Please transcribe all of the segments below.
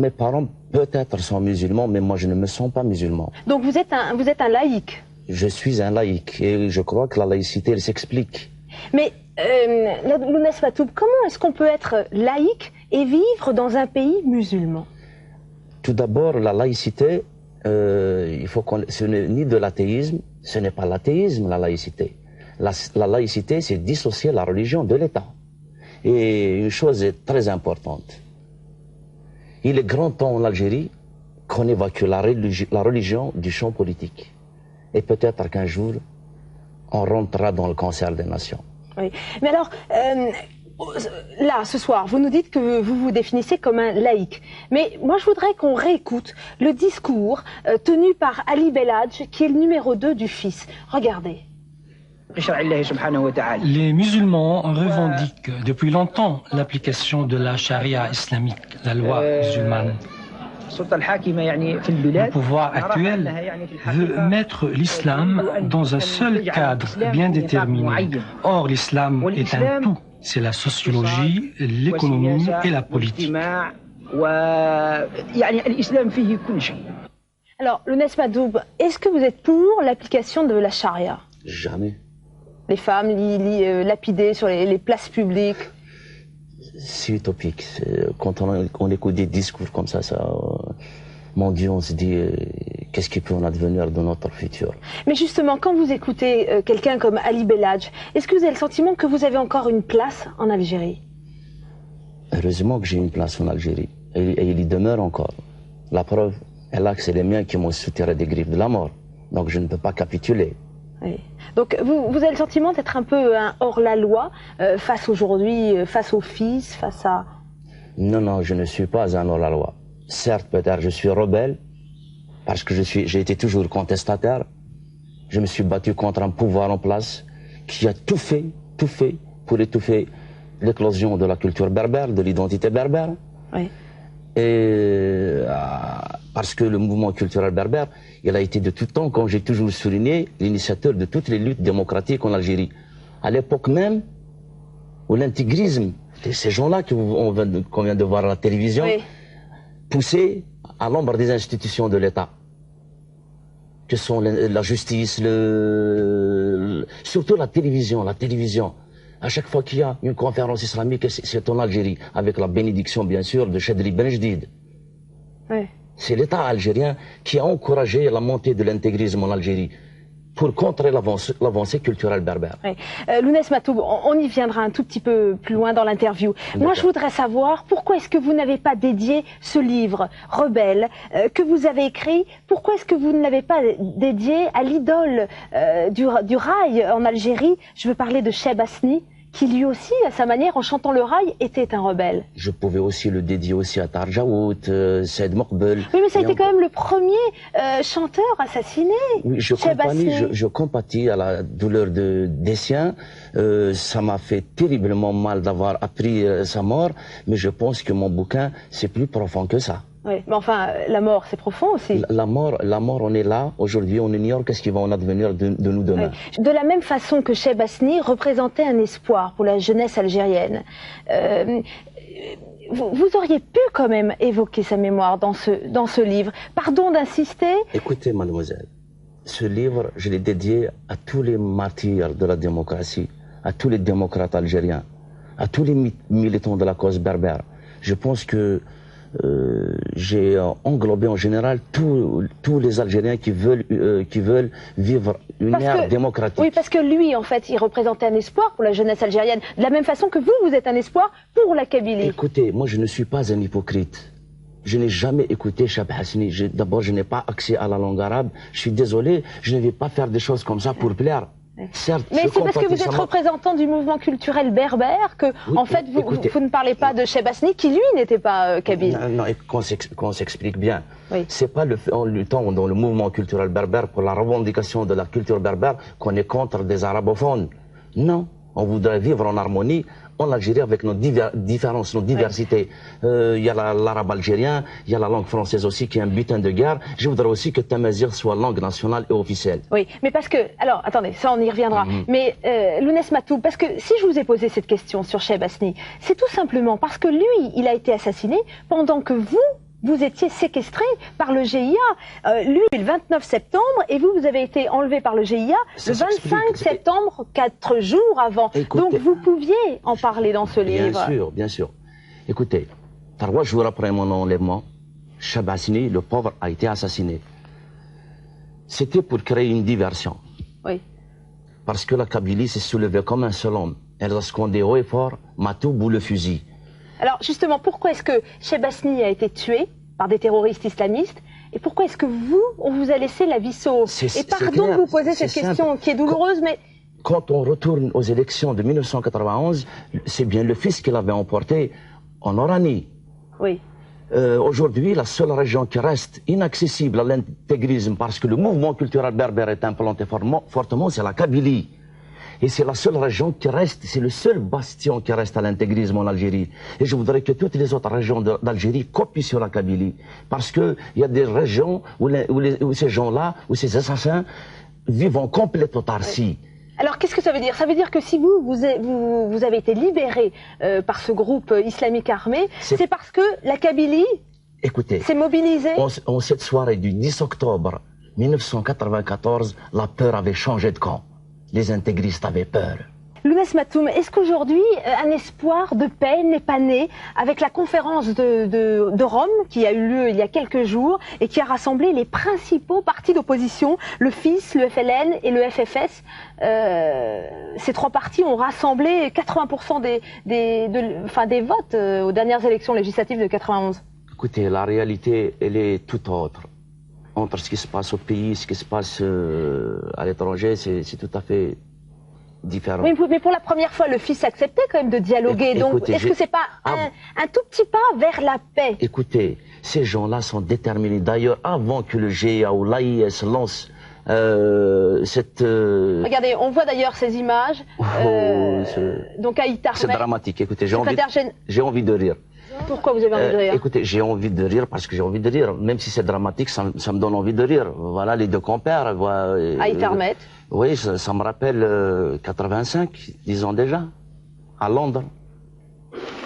Mes parents peut-être sont musulmans, mais moi je ne me sens pas musulman. Donc vous êtes un laïc? Je suis un laïc et je crois que la laïcité, elle s'explique. Mais Lounès Matoub, comment est-ce qu'on peut être laïc et vivre dans un pays musulman? Tout d'abord, la laïcité, ce n'est ni de l'athéisme, ce n'est pas l'athéisme, la laïcité. La laïcité, c'est dissocier la religion de l'État. Et une chose est très importante. Il est grand temps en Algérie qu'on évacue la religion du champ politique. Et peut-être qu'un jour, on rentrera dans le concert des nations. Oui. Mais alors, là, ce soir, vous nous dites que vous vous définissez comme un laïc. Mais moi, je voudrais qu'on réécoute le discours tenu par Ali Belhadj, qui est le numéro 2 du FIS. Regardez. Les musulmans revendiquent depuis longtemps l'application de la charia islamique, la loi musulmane. Le pouvoir actuel veut mettre l'islam dans un seul cadre bien déterminé. Or, l'islam est un tout. C'est la sociologie, l'économie et la politique. Alors, Lounès Matoub, est-ce que vous êtes pour l'application de la charia? Jamais. Les femmes lapidées sur les places publiques? C'est utopique. Quand on écoute des discours comme ça, mon Dieu, on se dit qu'est-ce qui peut en advenir de notre futur. Mais justement, quand vous écoutez quelqu'un comme Ali Belhadj, est-ce que vous avez le sentiment que vous avez encore une place en Algérie? Heureusement que j'ai une place en Algérie. Et il y demeure encore. La preuve est là que c'est les miens qui m'ont soutiré des griffes de la mort. Donc je ne peux pas capituler. Oui. Donc vous avez le sentiment d'être un peu un hors-la-loi face aujourd'hui, face au FIS, face à... Non, non, je ne suis pas un hors-la-loi. Certes, peut-être je suis rebelle, parce que j'ai été toujours contestataire. Je me suis battu contre un pouvoir en place qui a tout fait pour étouffer l'éclosion de la culture berbère, de l'identité berbère. Oui. Et parce que le mouvement culturel berbère, il a été de tout temps, comme j'ai toujours souligné, l'initiateur de toutes les luttes démocratiques en Algérie. À l'époque même où l'intégrisme, ces gens-là qu'on vient de voir à la télévision, oui, poussés à l'ombre des institutions de l'État, que sont la justice, surtout la télévision. À chaque fois qu'il y a une conférence islamique, c'est en Algérie, avec la bénédiction, bien sûr, de Chedri Ben Jdid. Oui. C'est l'État algérien qui a encouragé la montée de l'intégrisme en Algérie pour contrer l'avancée culturelle berbère. Oui. Lounès Matoub, on y viendra un tout petit peu plus loin dans l'interview. Moi, je voudrais savoir pourquoi est-ce que vous n'avez pas dédié ce livre, Rebelle, que vous avez écrit, pourquoi est-ce que vous ne l'avez pas dédié à l'idole du rail en Algérie? Je veux parler de Cheb Asni, qui lui aussi, à sa manière, en chantant le rail, était un rebelle. Je pouvais aussi le dédier aussi à Tarjaout, Saïd Moqbel. Oui, mais ça a été quand même le premier chanteur assassiné. Oui, je compatis à la douleur des siens. Ça m'a fait terriblement mal d'avoir appris sa mort, mais je pense que mon bouquin, c'est plus profond que ça. Oui, mais enfin, la mort, c'est profond aussi. La mort, on est là, aujourd'hui, on ignore qu'est-ce qui va en advenir de nous demain. Oui. De la même façon que Cheb Asni représentait un espoir pour la jeunesse algérienne, vous auriez pu quand même évoquer sa mémoire dans ce livre. Pardon d'insister. Écoutez, mademoiselle, ce livre, je l'ai dédié à tous les martyrs de la démocratie, à tous les démocrates algériens, à tous les militants de la cause berbère. Je pense que j'ai englobé en général tous les Algériens qui veulent vivre une ère démocratique. Oui, parce que lui, en fait, il représentait un espoir pour la jeunesse algérienne, de la même façon que vous êtes un espoir pour la Kabylie. Écoutez, moi je ne suis pas un hypocrite. Je n'ai jamais écouté Cheb Asni. D'abord, je n'ai pas accès à la langue arabe. Je suis désolé, je ne vais pas faire des choses comme ça pour plaire. Certes, mais c'est parce que vous êtes représentant du mouvement culturel berbère que, oui, en fait, vous ne parlez pas de Cheb Asni, qui lui n'était pas kabyle. Non, qu'on s'explique bien. Oui. C'est pas en luttant dans le mouvement culturel berbère pour la revendication de la culture berbère qu'on est contre des arabophones. Non, on voudrait vivre en harmonie en Algérie avec nos différences, nos diversités. Il y a l'arabe algérien, il y a la langue française aussi qui est un butin de guerre. Je voudrais aussi que Tamazight soit langue nationale et officielle. Oui, mais parce que... Alors, attendez, ça on y reviendra. Mais Lounès Matoub, parce que si je vous ai posé cette question sur Cheb Asni, c'est tout simplement parce que lui, il a été assassiné pendant que vous vous étiez séquestré par le GIA. Lui, le 29 septembre, et vous avez été enlevé par le GIA le 25 septembre, 4 jours avant. Écoutez, donc vous pouviez en parler dans ce livre. Bien sûr, bien sûr. Écoutez, 3 jours après mon enlèvement, Chabasni, le pauvre, a été assassiné. C'était pour créer une diversion. Oui. Parce que la Kabylie s'est soulevée comme un seul homme. Elle a scandé haut et fort, Matoub ou le fusil. Alors justement, pourquoi est-ce que Chebasni a été tué par des terroristes islamistes et pourquoi est-ce que vous, on vous a laissé la vie sauve? Et pardon de vous poser cette question qui est douloureuse, mais... Quand on retourne aux élections de 1991, c'est bien le fils qui l'avait emporté en Oranie. Oui. Aujourd'hui, la seule région qui reste inaccessible à l'intégrisme parce que le mouvement culturel berbère est implanté fortement, c'est la Kabylie. Et c'est la seule région qui reste, c'est le seul bastion qui reste à l'intégrisme en Algérie. Et je voudrais que toutes les autres régions d'Algérie copient sur la Kabylie. Parce qu'il y a des régions où ces gens-là, où ces assassins vivent en complète autarcie. Alors qu'est-ce que ça veut dire? Ça veut dire que si vous avez été libéré par ce groupe islamique armé, c'est parce que la Kabylie s'est mobilisée. En cette soirée du 10 octobre 1994, la peur avait changé de camp. Les intégristes avaient peur. Lounès Matoum, est-ce qu'aujourd'hui un espoir de paix n'est pas né avec la conférence de Rome qui a eu lieu il y a quelques jours et qui a rassemblé les principaux partis d'opposition, le FIS, le FLN et le FFS? Ces 3 partis ont rassemblé 80% des votes aux dernières élections législatives de 91. Écoutez, la réalité, elle est tout autre. Entre ce qui se passe au pays, ce qui se passe à l'étranger, c'est tout à fait différent. Oui, mais pour la première fois, le fils acceptait quand même de dialoguer. Donc, est-ce que c'est pas un tout petit pas vers la paix? Écoutez, ces gens-là sont déterminés. D'ailleurs, avant que le GIA ou l'AIS lance cette... Regardez, on voit d'ailleurs ces images. Donc, Aït Ahmed, c'est dramatique. Écoutez, j'ai envie de rire. Pourquoi vous avez envie de rire? Écoutez, j'ai envie de rire parce que j'ai envie de rire. Même si c'est dramatique, ça me donne envie de rire. Voilà, les deux compères. Aït Ahmed. Oui, ça me rappelle 85, disons déjà, à Londres.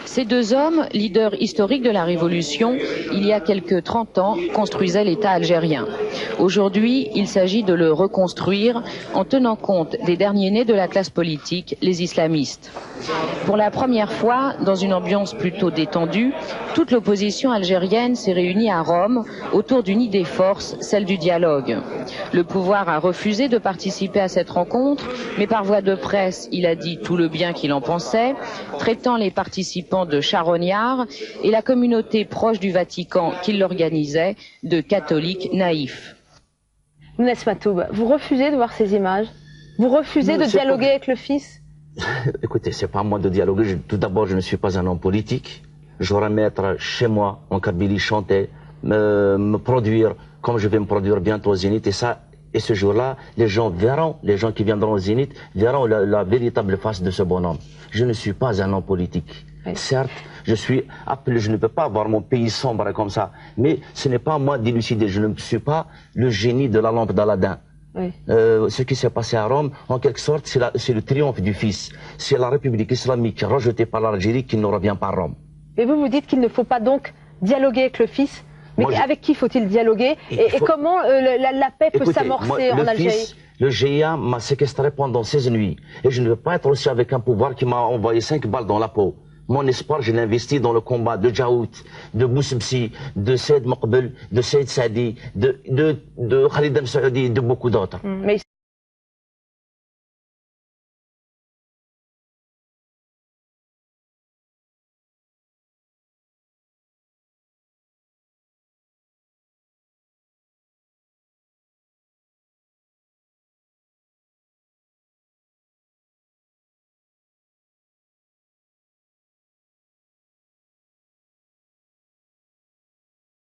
Ces 2 hommes, leaders historiques de la Révolution, il y a quelques 30 ans, construisaient l'État algérien. Aujourd'hui, il s'agit de le reconstruire en tenant compte des derniers nés de la classe politique, les islamistes. Pour la première fois, dans une ambiance plutôt détendue, toute l'opposition algérienne s'est réunie à Rome autour d'une idée force, celle du dialogue. Le pouvoir a refusé de participer à cette rencontre, mais par voie de presse, il a dit tout le bien qu'il en pensait, traitant les participants de charognards et la communauté proche du Vatican qui l'organisait de catholiques naïfs. Lounès Matoum, vous refusez de voir ces images? Vous refusez de dialoguer avec le fils? Écoutez, c'est pas à moi de dialoguer. Tout d'abord, je ne suis pas un homme politique. J'aurais aimé être chez moi, en Kabylie, chanter, me produire comme je vais me produire bientôt au Zénith. Et ce jour-là, les gens qui viendront au Zénith, verront la véritable face de ce bonhomme. Je ne suis pas un homme politique. Oui. Certes, je suis appelé, je ne peux pas voir mon pays sombre comme ça. Mais ce n'est pas à moi d'élucider. Je ne suis pas le génie de la lampe d'Aladin. Oui. Ce qui s'est passé à Rome, en quelque sorte, c'est le triomphe du Fils. C'est la République islamique rejetée par l'Algérie qui ne revient pas à Rome. Mais vous dites qu'il ne faut pas donc dialoguer avec le Fils? Mais avec qui faut-il dialoguer? Et comment la paix peut s'amorcer en Algérie? Le GIA m'a séquestré pendant 16 nuits. Et je ne veux pas être aussi avec un pouvoir qui m'a envoyé 5 balles dans la peau. Mon espoir, je l'ai investi dans le combat de Djaout, de Boussebsi, de Saïd Maqbel, de Saïd Sadi, de Khalid Msaoudi et de beaucoup d'autres.